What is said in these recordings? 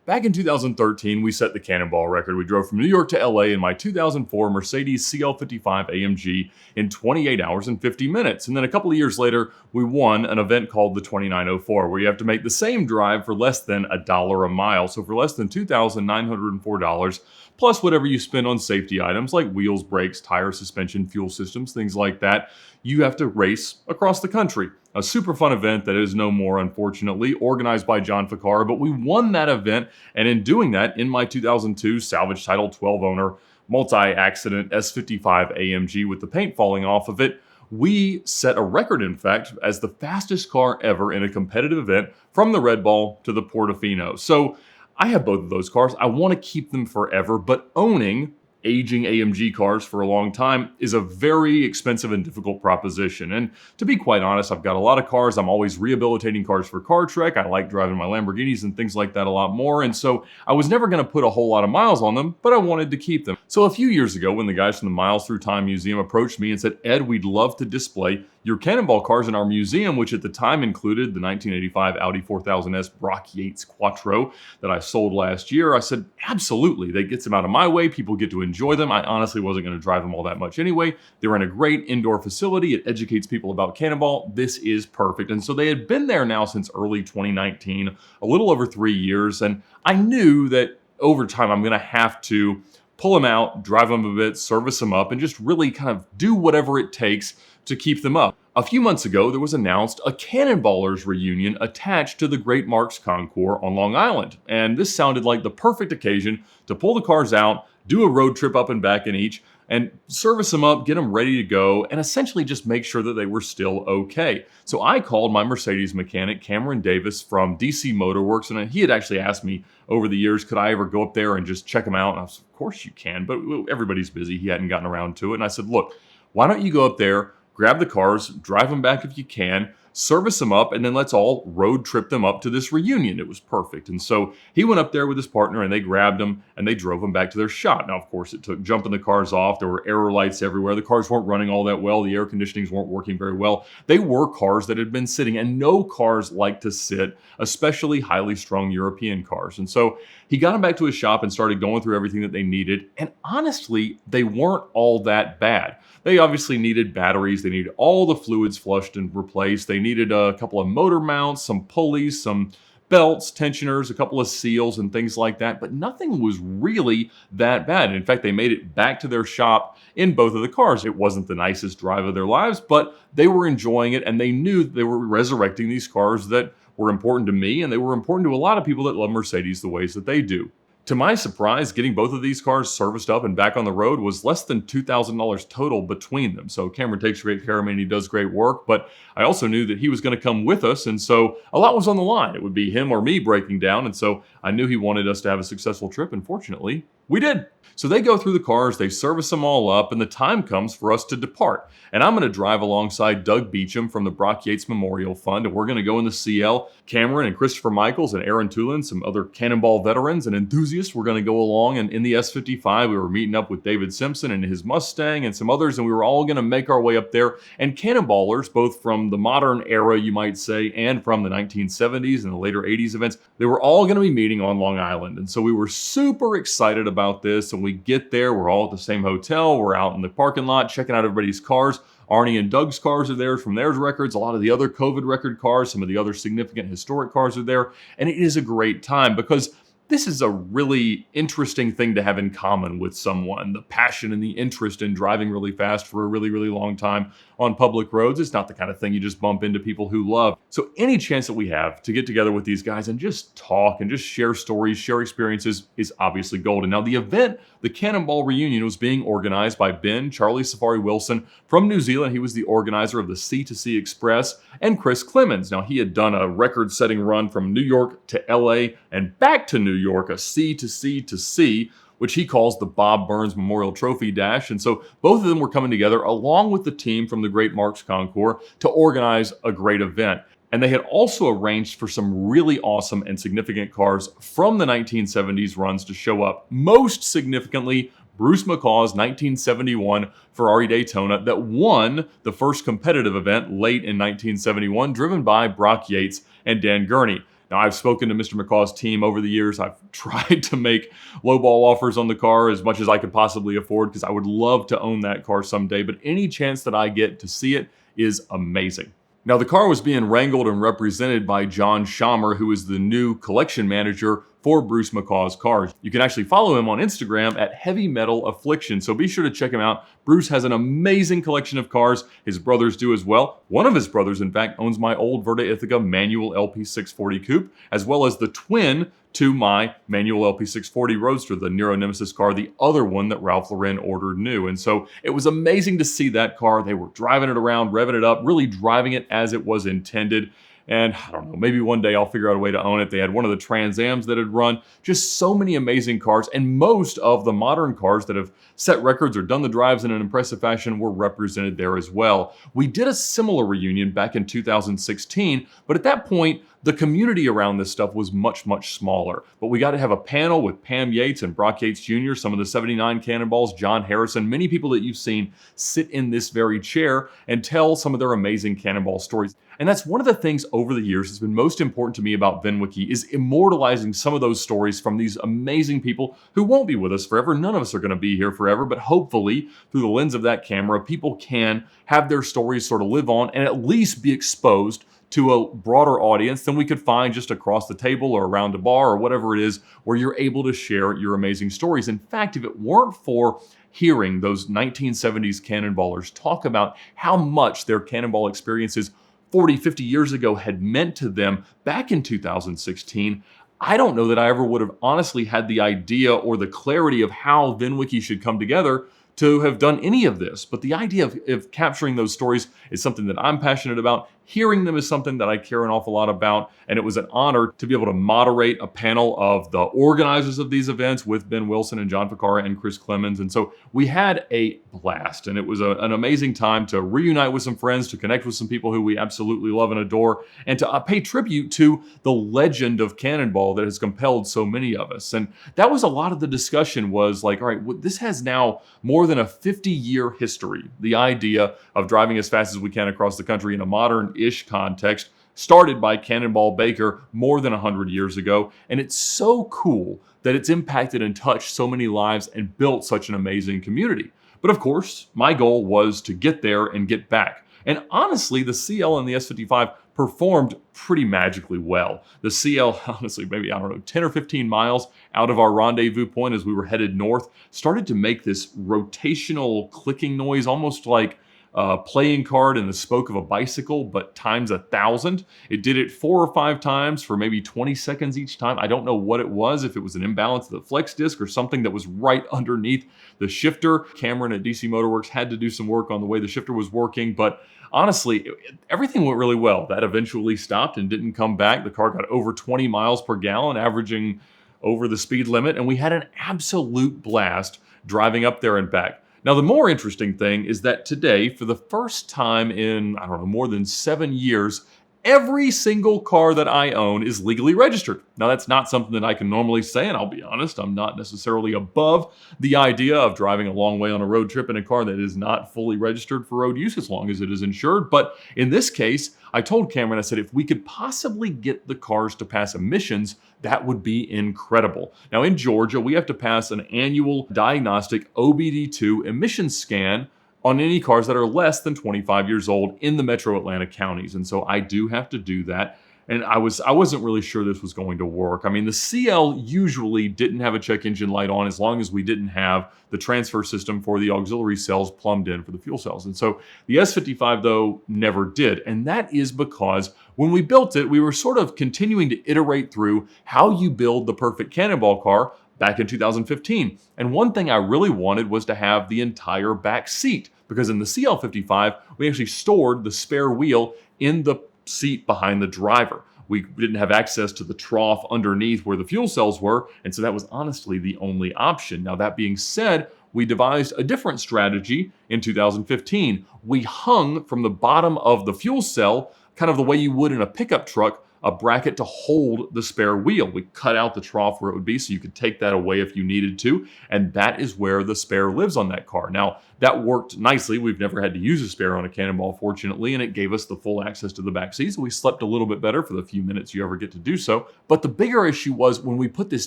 Back in 2013, we set the Cannonball record. We drove from New York to LA in my 2004 Mercedes CL55 AMG in 28 hours and 50 minutes. And then a couple of years later, we won an event called the 2904, where you have to make the same drive for less than $1 a mile. So for less than $2,904, plus whatever you spend on safety items like wheels, brakes, tires, suspension, fuel systems, things like that, you have to race across the country. A super fun event that is no more, unfortunately, organized by John Ficarra, but we won that event, and in doing that, in my 2002 salvage title 12-owner multi-accident S55 AMG with the paint falling off of it, we set a record, in fact, as the fastest car ever in a competitive event from the Red Ball to the Portofino. So I have both of those cars. I want to keep them forever, but owning aging AMG cars for a long time is a very expensive and difficult proposition. And to be quite honest, I've got a lot of cars. I'm always rehabilitating cars for Car Trek. I like driving my Lamborghinis and things like that a lot more. And so I was never going to put a whole lot of miles on them, but I wanted to keep them. So a few years ago, when the guys from the Miles Through Time Museum approached me and said, "Ed, we'd love to display your Cannonball cars in our museum," which at the time included the 1985 Audi 4000S Brock Yates Quattro that I sold last year, I said, absolutely. That gets them out of my way. People get to enjoy them. I honestly wasn't going to drive them all that much anyway. They're in a great indoor facility. It educates people about Cannonball. This is perfect. And so they had been there now since early 2019, a little over 3 years. And I knew that over time, I'm going to have to pull them out, drive them a bit, service them up, and just really kind of do whatever it takes to keep them up. A few months ago, there was announced a Cannonballers reunion attached to the Great Marks Concours on Long Island. And this sounded like the perfect occasion to pull the cars out, do a road trip up and back in each, and service them up, get them ready to go, and essentially just make sure that they were still okay. So I called my Mercedes mechanic, Cameron Davis from DC Motor Works, and he had actually asked me over the years, could I ever go up there and just check them out? And I was, of course you can, but everybody's busy. He hadn't gotten around to it. And I said, look, why don't you go up there, grab the cars, drive them back if you can, service them up, and then let's all road trip them up to this reunion. It was perfect. And so he went up there with his partner and they grabbed them and they drove them back to their shop. Now, of course, it took jumping the cars off. There were error lights everywhere. The cars weren't running all that well. The air conditionings weren't working very well. They were cars that had been sitting, and no cars like to sit, especially highly strung European cars. And so he got them back to his shop and started going through everything that they needed. And honestly, they weren't all that bad. They obviously needed batteries. They needed all the fluids flushed and replaced. They needed a couple of motor mounts, some pulleys, some belts, tensioners, a couple of seals and things like that, but nothing was really that bad. And in fact, they made it back to their shop in both of the cars. It wasn't the nicest drive of their lives, but they were enjoying it, and they knew they were resurrecting these cars that were important to me, and they were important to a lot of people that love Mercedes the ways that they do. To my surprise, getting both of these cars serviced up and back on the road was less than $2,000 total between them. So Cameron takes great care of me and he does great work, but I also knew that he was going to come with us, and so a lot was on the line. It would be him or me breaking down, and so I knew he wanted us to have a successful trip, and fortunately, we did. So they go through the cars, they service them all up, and the time comes for us to depart. And I'm going to drive alongside Doug Beecham from the Brock Yates Memorial Fund, and we're going to go in the CL. Cameron and Christopher Michaels and Aaron Tulin, some other Cannonball veterans and enthusiasts, were going to go along. And in the S55, we were meeting up with David Simpson and his Mustang and some others, and we were all going to make our way up there. And Cannonballers, both from the modern era, you might say, and from the 1970s and the later 80s events, they were all going to be meeting on Long Island. And so we were super excited about this. And we get there, we're all at the same hotel, we're out in the parking lot checking out everybody's cars. Arnie and Doug's cars are there from their records. A lot of the other COVID record cars, some of the other significant historic cars are there. And it is a great time because this is a really interesting thing to have in common with someone. The passion and the interest in driving really fast for a really, really long time on public roads. It's not the kind of thing you just bump into people who love. So any chance that we have to get together with these guys and just talk and just share stories, share experiences is obviously golden. Now the event, the Cannonball reunion, was being organized by Ben Charlie Safari Wilson from New Zealand. He was the organizer of the C2C Express, and Chris Clemens. Now he had done a record-setting run from New York to LA and back to New York, a C to C to C, which he calls the Bob Burns Memorial Trophy Dash. And so both of them were coming together along with the team from the Great Marks Concours to organize a great event. And they had also arranged for some really awesome and significant cars from the 1970s runs to show up. Most significantly, Bruce McCaw's 1971 Ferrari Daytona that won the first competitive event late in 1971, driven by Brock Yates and Dan Gurney. Now, I've spoken to Mr. McCaw's team over the years. I've tried to make lowball offers on the car as much as I could possibly afford because I would love to own that car someday, but any chance that I get to see it is amazing. Now, the car was being wrangled and represented by John Schammer, who is the new collection manager for Bruce McCaw's cars. You can actually follow him on Instagram at Heavy Metal Affliction, so be sure to check him out. Bruce has an amazing collection of cars. His brothers do as well. One of his brothers, in fact, owns my old Verde Ithaca manual LP640 coupe, as well as the twin to my manual LP640 Roadster, the Nero Nemesis car, the other one that Ralph Lauren ordered new. And so it was amazing to see that car. They were driving it around, revving it up, really driving it as it was intended. And I don't know, maybe one day I'll figure out a way to own it. They had one of the Trans Ams that had run. Just so many amazing cars. And most of the modern cars that have set records or done the drives in an impressive fashion were represented there as well. We did a similar reunion back in 2016, but at that point, the community around this stuff was much, much smaller. But we got to have a panel with Pam Yates and Brock Yates Jr., some of the 79 Cannonballs, John Harrison, many people that you've seen sit in this very chair and tell some of their amazing Cannonball stories. And that's one of the things over the years that's been most important to me about VINwiki is immortalizing some of those stories from these amazing people who won't be with us forever. None of us are going to be here forever, but hopefully through the lens of that camera, people can have their stories sort of live on and at least be exposed to a broader audience than we could find just across the table or around a bar or whatever it is where you're able to share your amazing stories. In fact, if it weren't for hearing those 1970s cannonballers talk about how much their cannonball experiences 40, 50 years ago had meant to them back in 2016, I don't know that I ever would have honestly had the idea or the clarity of how VINwiki should come together to have done any of this. But the idea of capturing those stories is something that I'm passionate about. Hearing them is something that I care an awful lot about. And it was an honor to be able to moderate a panel of the organizers of these events with Ben Wilson and John Ficarra and Chris Clemens. And so we had a blast. And it was an amazing time to reunite with some friends, to connect with some people who we absolutely love and adore, and to pay tribute to the legend of Cannonball that has compelled so many of us. And that was a lot of the discussion, was like, all right, this has now more than a 50-year history. The idea of driving as fast as we can across the country in a modern-ish context started by Cannonball Baker more than 100 years ago. And it's so cool that it's impacted and touched so many lives and built such an amazing community. But of course, my goal was to get there and get back. And honestly, the CL and the S55 performed pretty magically well. The CL, honestly, maybe, 10 or 15 miles out of our rendezvous point as we were headed north, started to make this rotational clicking noise, almost like a playing card in the spoke of a bicycle, but times 1,000. It did it 4 or 5 times for maybe 20 seconds each time. I don't know what it was, if it was an imbalance of the flex disc or something that was right underneath the shifter. Cameron at DC Motorworks had to do some work on the way the shifter was working, but honestly, everything went really well. That eventually stopped and didn't come back. The car got over 20 miles per gallon, averaging over the speed limit, and we had an absolute blast driving up there and back. Now, the more interesting thing is that today, for the first time in, more than 7 years, every single car that I own is legally registered. Now, that's not something that I can normally say, and I'll be honest, I'm not necessarily above the idea of driving a long way on a road trip in a car that is not fully registered for road use as long as it is insured. But in this case, I told Cameron, I said, if we could possibly get the cars to pass emissions, that would be incredible. Now, in Georgia, we have to pass an annual diagnostic OBD2 emissions scan on any cars that are less than 25 years old in the metro Atlanta counties. And so I do have to do that. And I wasn't really sure this was going to work. I mean, the CL usually didn't have a check engine light on as long as we didn't have the transfer system for the auxiliary cells plumbed in for the fuel cells. And so the S55, though, never did. And that is because when we built it, we were sort of continuing to iterate through how you build the perfect Cannonball car back in 2015. And one thing I really wanted was to have the entire back seat, because in the CL55, we actually stored the spare wheel in the seat behind the driver. We didn't have access to the trough underneath where the fuel cells were, and so that was honestly the only option. Now, that being said, we devised a different strategy in 2015. We hung from the bottom of the fuel cell, kind of the way you would in a pickup truck, a bracket to hold the spare wheel. We cut out the trough where it would be so you could take that away if you needed to, and that is where the spare lives on that car. Now, that worked nicely. We've never had to use a spare on a Cannonball, fortunately, and it gave us the full access to the back seat, so we slept a little bit better for the few minutes you ever get to do so. But the bigger issue was when we put this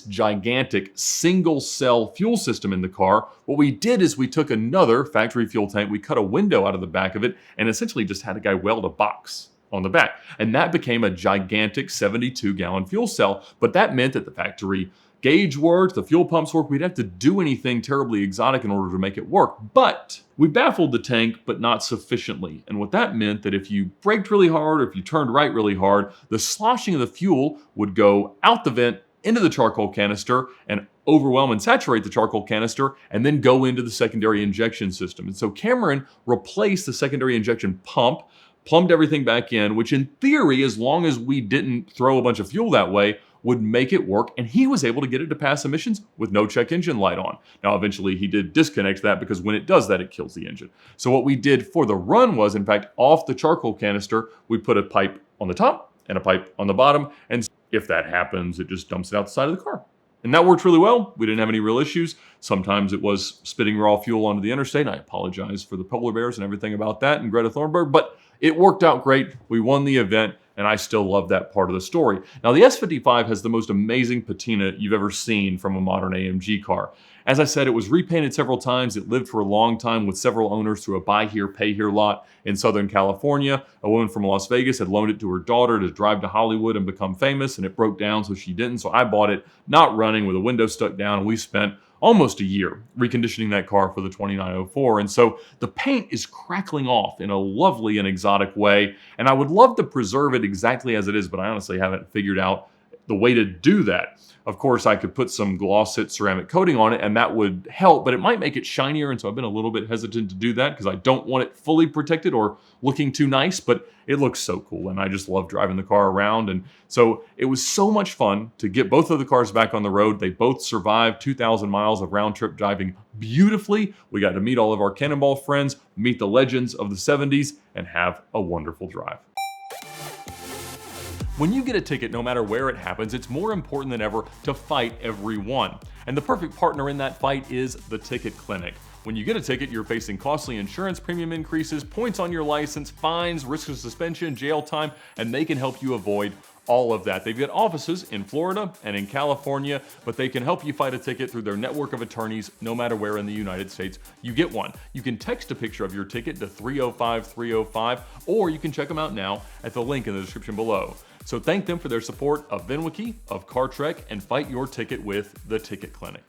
gigantic single-cell fuel system in the car, what we did is we took another factory fuel tank, we cut a window out of the back of it, and essentially just had a guy weld a box on the back. And that became a gigantic 72-gallon fuel cell, but that meant that the factory gauge worked, the fuel pumps worked. We'd have to do anything terribly exotic in order to make it work. But we baffled the tank, but not sufficiently. And what that meant that if you braked really hard or if you turned right really hard, the sloshing of the fuel would go out the vent into the charcoal canister and overwhelm and saturate the charcoal canister and then go into the secondary injection system. And so Cameron replaced the secondary injection pump, plumbed everything back in, which in theory, as long as we didn't throw a bunch of fuel that way, would make it work, and he was able to get it to pass emissions with no check engine light on. Now, eventually he did disconnect that because when it does that, it kills the engine. So what we did for the run was, in fact, off the charcoal canister, we put a pipe on the top and a pipe on the bottom, and if that happens, it just dumps it out the side of the car. And that worked really well. We didn't have any real issues. Sometimes it was spitting raw fuel onto the interstate. I apologize for the polar bears and everything about that and Greta Thunberg, but it worked out great. We won the event, and I still love that part of the story. Now, the S55 has the most amazing patina you've ever seen from a modern AMG car. As I said, it was repainted several times. It lived for a long time with several owners through a buy here, pay here lot in Southern California. A woman from Las Vegas had loaned it to her daughter to drive to Hollywood and become famous, and it broke down, so she didn't. So I bought it, not running, with a window stuck down, and we spent almost a year reconditioning that car for the 2904. And so the paint is crackling off in a lovely and exotic way. And I would love to preserve it exactly as it is, but I honestly haven't figured out the way to do that. Of course, I could put some gloss-it ceramic coating on it, and that would help, but it might make it shinier, and so I've been a little bit hesitant to do that because I don't want it fully protected or looking too nice, but it looks so cool, and I just love driving the car around. And so it was so much fun to get both of the cars back on the road. They both survived 2,000 miles of round-trip driving beautifully. We got to meet all of our Cannonball friends, meet the legends of the 70s, and have a wonderful drive. When you get a ticket, no matter where it happens, it's more important than ever to fight every one. And the perfect partner in that fight is the Ticket Clinic. When you get a ticket, you're facing costly insurance premium increases, points on your license, fines, risk of suspension, jail time, and they can help you avoid all of that. They've got offices in Florida and in California, but they can help you fight a ticket through their network of attorneys no matter where in the United States you get one. You can text a picture of your ticket to 305-305, or you can check them out now at the link in the description below. So thank them for their support of VINwiki, of CarTrek, and fight your ticket with the Ticket Clinic.